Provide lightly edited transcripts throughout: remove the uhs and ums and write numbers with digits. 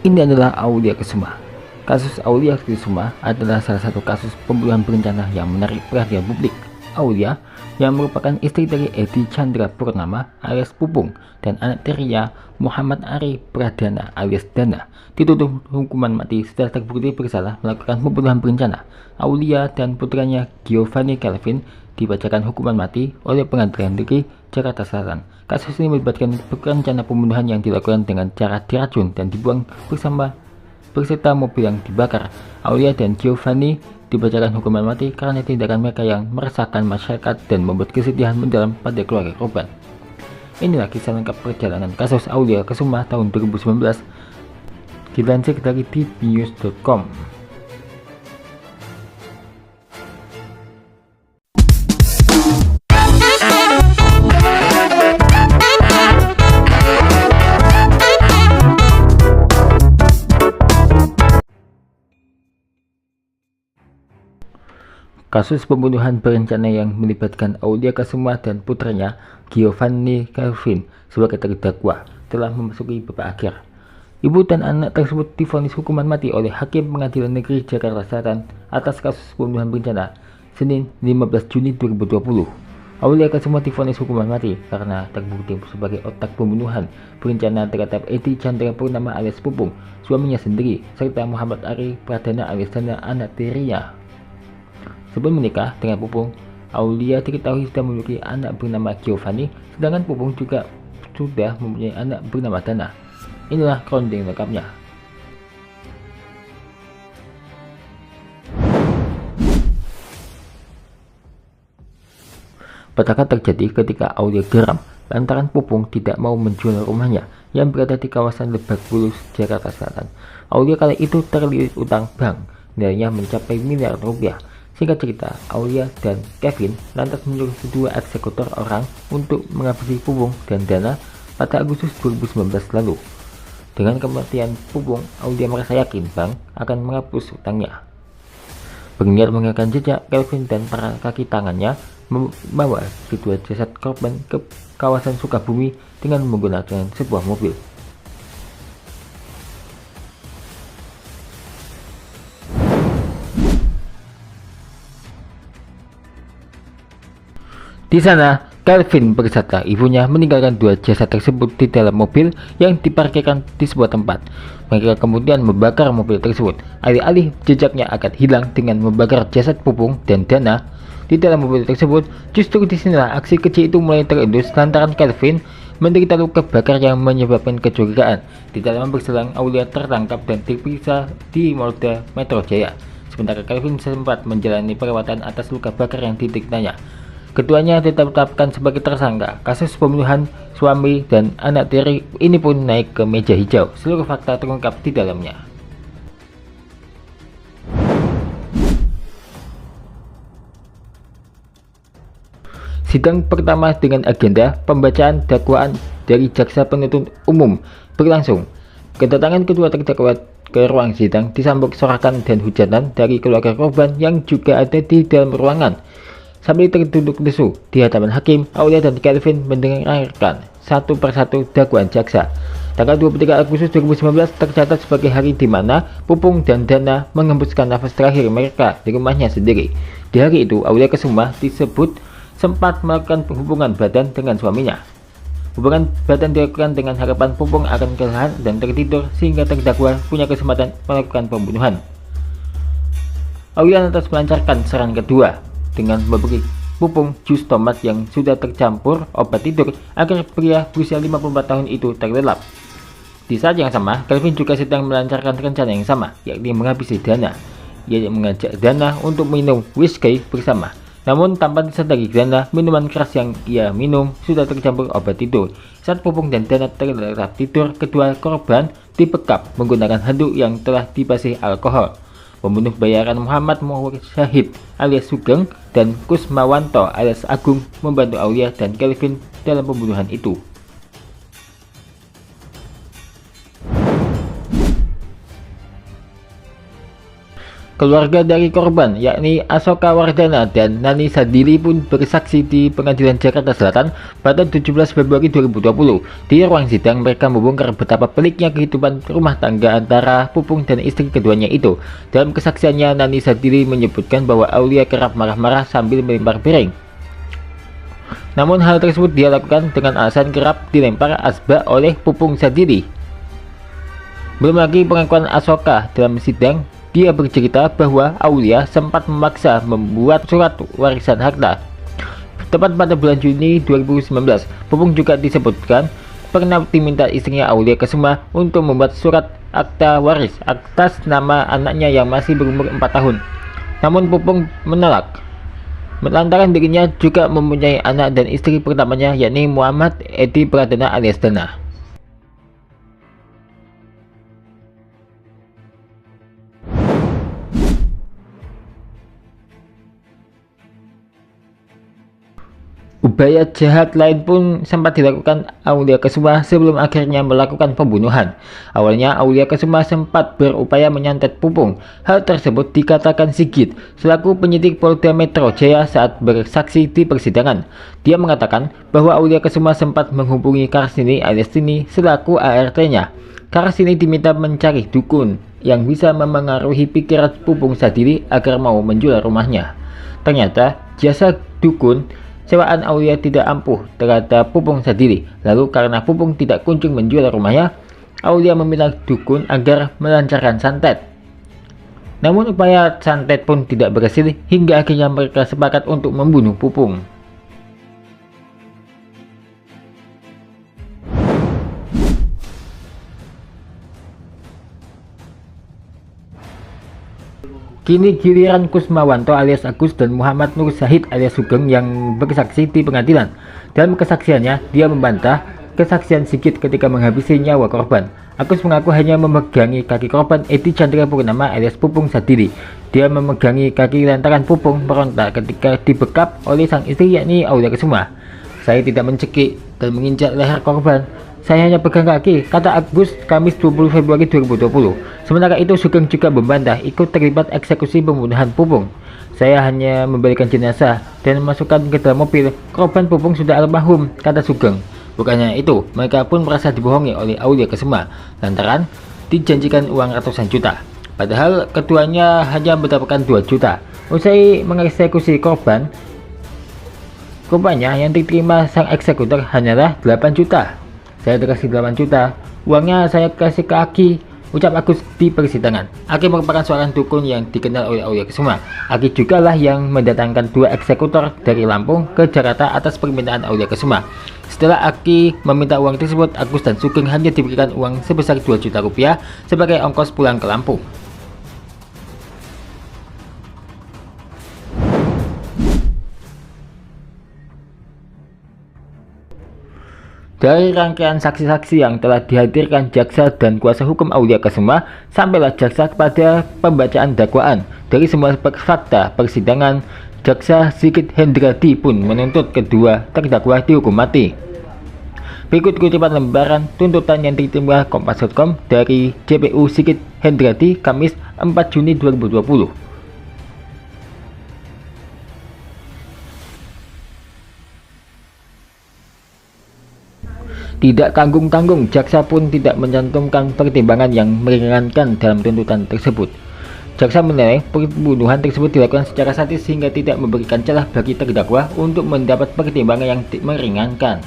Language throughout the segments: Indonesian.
Ini adalah Aulia Kesuma. Kasus Aulia Kesuma adalah salah satu kasus pembunuhan berencana yang menarik perhatian publik. Aulia, yang merupakan istri dari Edi Chandra Purnama alias Pupung dan anak tirinya Muhammad Ari Pradana alias Dana, dituduh hukuman mati setelah terbukti bersalah melakukan pembunuhan berencana. Aulia dan putranya Giovanni Calvin dibacakan hukuman mati oleh Pengadilan Negeri Jakarta Selatan. Kasus ini melibatkan rencana pembunuhan yang dilakukan dengan cara diracun dan dibuang beserta mobil yang dibakar. Aulia dan Giovanni dibacakan hukuman mati karena tindakan mereka yang meresahkan masyarakat dan membuat kesedihan mendalam pada keluarga korban. Inilah kisah lengkap perjalanan kasus Aulia Kesuma tahun 2019 dilansir dari tvnews.com. Kasus pembunuhan berencana yang melibatkan Aulia Kesuma dan putranya Giovanni Calvin sebagai terdakwa telah memasuki babak akhir. Ibu dan anak tersebut divonis hukuman mati oleh Hakim Pengadilan Negeri Jakarta Selatan atas kasus pembunuhan berencana Senin 15 Juni 2020. Aulia Kesuma divonis hukuman mati karena terbukti sebagai otak pembunuhan berencana terhadap Edi Chandra Purnama alias Pupung, suaminya sendiri, serta Muhammad Ari Pradana alias Dana, anak tirinya. Sebelum menikah dengan Pupung, Aulia diketahui sudah memiliki anak bernama Giovanni, sedangkan Pupung juga sudah mempunyai anak bernama Dana. Inilah grounding lengkapnya. Petaka terjadi ketika Aulia geram lantaran Pupung tidak mau menjual rumahnya yang berada di kawasan Lebak Bulus, Jakarta Selatan. Aulia kala itu terlilit utang bank, nilainya mencapai miliaran rupiah. Singkat cerita, Aulia dan Kevin lantas menyuruh kedua eksekutor orang untuk menghabisi Pupung dan Dana pada Agustus 2019 lalu. Dengan kematian Pupung, Aulia merasa yakin bank akan menghapus utangnya. Berniat menghilangkan jejak, Kevin dan para kaki tangannya membawa kedua jasad korban ke kawasan Sukabumi dengan menggunakan sebuah mobil. Di sana, Calvin berkata ibunya meninggalkan dua jasad tersebut di dalam mobil yang diparkirkan di sebuah tempat. Mereka kemudian membakar mobil tersebut. Alih-alih jejaknya akan hilang dengan membakar jasad Pupung dan Dana di dalam mobil tersebut, justru disinilah aksi kecil itu mulai terendus lantaran Calvin menderita luka bakar yang menyebabkan kecurigaan. Di dalam berselang, Aulia tertangkap dan diperiksa di Polda Metro Jaya. Sementara Calvin sempat menjalani perawatan atas luka bakar yang dideritanya. Keduanya ditetapkan sebagai tersangka. Kasus pembunuhan suami dan anak tiri ini pun naik ke meja hijau. Seluruh fakta terungkap di dalamnya. Sidang pertama dengan agenda pembacaan dakwaan dari jaksa penuntut umum berlangsung. Kedatangan kedua terdakwa ke ruang sidang disambut sorakan dan hujatan dari keluarga korban yang juga ada di dalam ruangan. Sambil terduduk lesu di hadapan hakim, Aulia dan Calvin mendengarkan satu persatu dakwaan jaksa. Tanggal 23 Agustus 2019 tercatat sebagai hari di mana Pupung dan Dana mengembuskan nafas terakhir mereka di rumahnya sendiri. Di hari itu, Aulia Kesuma disebut sempat melakukan hubungan badan dengan suaminya. Hubungan badan dilakukan dengan harapan Pupung akan kelelahan dan tertidur sehingga terdakwa punya kesempatan melakukan pembunuhan. Aulia lantas melancarkan serangan kedua dengan memberi Pupung jus tomat yang sudah tercampur obat tidur agar pria berusia 54 tahun itu terlelap. Di saat yang sama, Calvin juga sedang melancarkan rencana yang sama, yakni menghabisi Dana. Ia mengajak Dana untuk minum whisky bersama. Namun tanpa disadari Dana, minuman keras yang ia minum sudah tercampur obat tidur. Saat Pupung dan Dana terlelap tidur, kedua korban dibekap menggunakan handuk yang telah dibasih alkohol. Pembunuh bayaran Muhammad Syahid alias Sugeng dan Kusmawanto alias Agung membantu Aulia dan Calvin dalam pembunuhan itu. Keluarga dari korban, yakni Asoka Wardana dan Nani Sadili pun bersaksi di Pengadilan Jakarta Selatan pada 17 Februari 2020. Di ruang sidang, mereka membongkar betapa peliknya kehidupan rumah tangga antara Pupung dan istri keduanya itu. Dalam kesaksiannya, Nani Sadili menyebutkan bahwa Aulia kerap marah-marah sambil melempar piring. Namun hal tersebut dia lakukan dengan alasan kerap dilempar asbak oleh Pupung Sadili. Belum lagi pengakuan Asoka dalam sidang. Dia bercerita bahwa Aulia sempat memaksa membuat surat warisan harta. Tepat pada bulan Juni 2019, Pupung juga disebutkan pernah diminta istrinya Aulia Kesuma untuk membuat surat akta waris atas nama anaknya yang masih berumur 4 tahun. Namun Pupung menolak, lantaran dirinya juga mempunyai anak dan istri pertamanya, yakni Muhammad Edi Pradana alias Dana. Upaya jahat lain pun sempat dilakukan Aulia Kesuma sebelum akhirnya melakukan pembunuhan. Awalnya Aulia Kesuma sempat berupaya menyantet Pupung. Hal tersebut dikatakan Sigit selaku penyidik Polda Metro Jaya saat bersaksi di persidangan. Dia mengatakan bahwa Aulia Kesuma sempat menghubungi Karsini alias Tini selaku ART-nya. Karsini diminta mencari dukun yang bisa memengaruhi pikiran Pupung Sadili agar mau menjual rumahnya. Ternyata jasa dukun sewaan Aulia tidak ampuh terhadap Pupung Sadili. Lalu karena Pupung tidak kunjung menjual rumahnya, Aulia meminta dukun agar melancarkan santet. Namun upaya santet pun tidak berhasil hingga akhirnya mereka sepakat untuk membunuh Pupung. Kini giliran Kusmawanto alias Agus dan Muhammad Nur Syahid alias Sugeng yang bersaksi di pengadilan. Dalam kesaksiannya, dia membantah kesaksian Sigit ketika menghabisi nyawa korban. Agus mengaku hanya memegangi kaki korban Edi Chandra Purnama alias Pupung Sadili. Dia memegangi kaki lantaran Pupung merontak ketika dibekap oleh sang istri yakni Aulia Kesuma. Saya tidak mencekik dan menginjak leher korban. Saya hanya pegang kaki, kata Agus Kamis 20 Februari 2020. Sementara itu Sugeng juga membantah ikut terlibat eksekusi pembunuhan Pupung. Saya hanya membalikan jenazah dan memasukkan ke dalam mobil. Korban Pupung sudah almarhum, kata Sugeng. Bukannya itu, mereka pun merasa dibohongi oleh Aulia Kesuma lantaran dijanjikan uang ratusan juta. Padahal keduanya hanya mendapatkan 2 juta. Usai mengeksekusi korbannya yang diterima sang eksekutor hanyalah 8 juta. Saya dikasih 8 juta, uangnya saya kasih ke Aki, ucap Agus di persidangan. Aki merupakan seorang dukun yang dikenal oleh Aulia Kesuma. Aki juga lah yang mendatangkan 2 eksekutor dari Lampung ke Jakarta atas permintaan Aulia Kesuma. Setelah Aki meminta uang tersebut, Agus dan Sugeng hanya diberikan uang sebesar 2 juta rupiah sebagai ongkos pulang ke Lampung. Dari rangkaian saksi-saksi yang telah dihadirkan jaksa dan kuasa hukum Aulia Kesuma, sampailah jaksa kepada pembacaan dakwaan. Dari semua fakta persidangan, jaksa Sigit Hendradi pun menuntut kedua terdakwa dihukum mati. Berikut kutipan lembaran tuntutan yang diterima Kompas.com dari JPU Sigit Hendradi Kamis 4 Juni 2020. Tidak tanggung-tanggung, jaksa pun tidak mencantumkan pertimbangan yang meringankan dalam tuntutan tersebut. Jaksa menilai pembunuhan tersebut dilakukan secara sadis sehingga tidak memberikan celah bagi terdakwa untuk mendapat pertimbangan yang meringankan.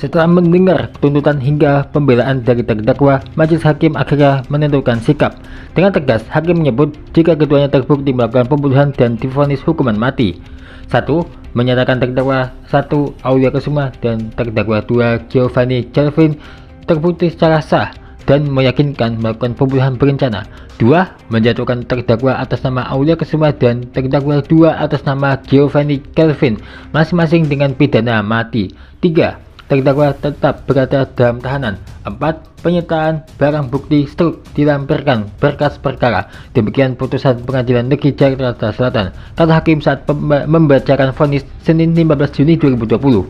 Setelah mendengar tuntutan hingga pembelaan dari terdakwa, majelis hakim akhirnya menentukan sikap. Dengan tegas, hakim menyebut jika keduanya terbukti melakukan pembunuhan dan divonis hukuman mati. 1. Menyatakan terdakwa 1 Aulia Kesuma dan terdakwa 2 Giovanni Calvin terbukti secara sah dan meyakinkan melakukan pembunuhan berencana. 2. Menjatuhkan terdakwa atas nama Aulia Kesuma dan terdakwa 2 atas nama Giovanni Calvin masing-masing dengan pidana mati. 3. Terdakwa tetap berada dalam tahanan. 4. Penyertaan barang bukti struk dilampirkan berkas perkara. Demikian putusan Pengadilan Negeri Jakarta Selatan, kata hakim saat membacakan vonis Senin 15 Juni 2020.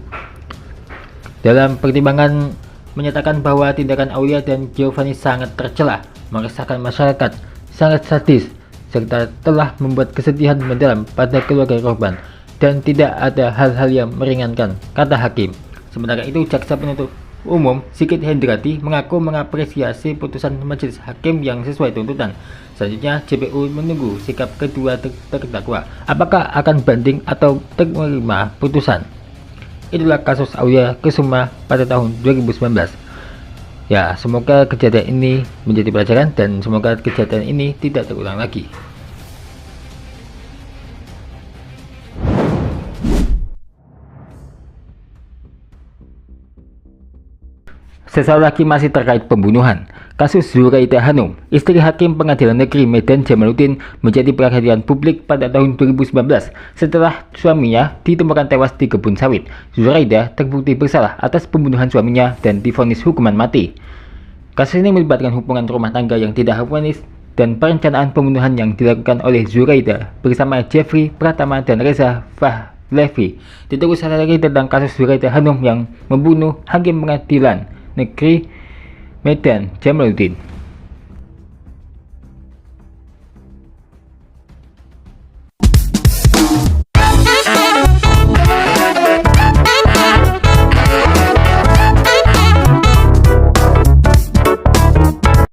Dalam pertimbangan menyatakan bahwa tindakan Aulia dan Giovanni sangat tercela, meresahkan masyarakat, sangat sadis, serta telah membuat kesedihan mendalam pada keluarga korban dan tidak ada hal-hal yang meringankan, kata hakim. Sementara itu, jaksa penuntut umum Sigit Hendrati mengaku mengapresiasi putusan majelis hakim yang sesuai tuntutan. Selanjutnya, JPU menunggu sikap kedua terdakwa, apakah akan banding atau terima putusan. Itulah kasus Aulia Kesuma pada tahun 2019. Ya, semoga kejadian ini menjadi pelajaran dan semoga kejadian ini tidak terulang lagi. Sesuatu lagi masih terkait pembunuhan. Kasus Zuraida Hanum, istri Hakim Pengadilan Negeri Medan Jamaluddin, menjadi perhatian publik pada tahun 2019 setelah suaminya ditemukan tewas di kebun sawit. Zuraida terbukti bersalah atas pembunuhan suaminya dan divonis hukuman mati. Kasus ini melibatkan hubungan rumah tangga yang tidak harmonis dan perencanaan pembunuhan yang dilakukan oleh Zuraida bersama Jeffrey Pratama dan Reza Fahlevi. Diteruskan lagi tentang kasus Zuraida Hanum yang membunuh Hakim Pengadilan Negeri Medan Jamaluddin.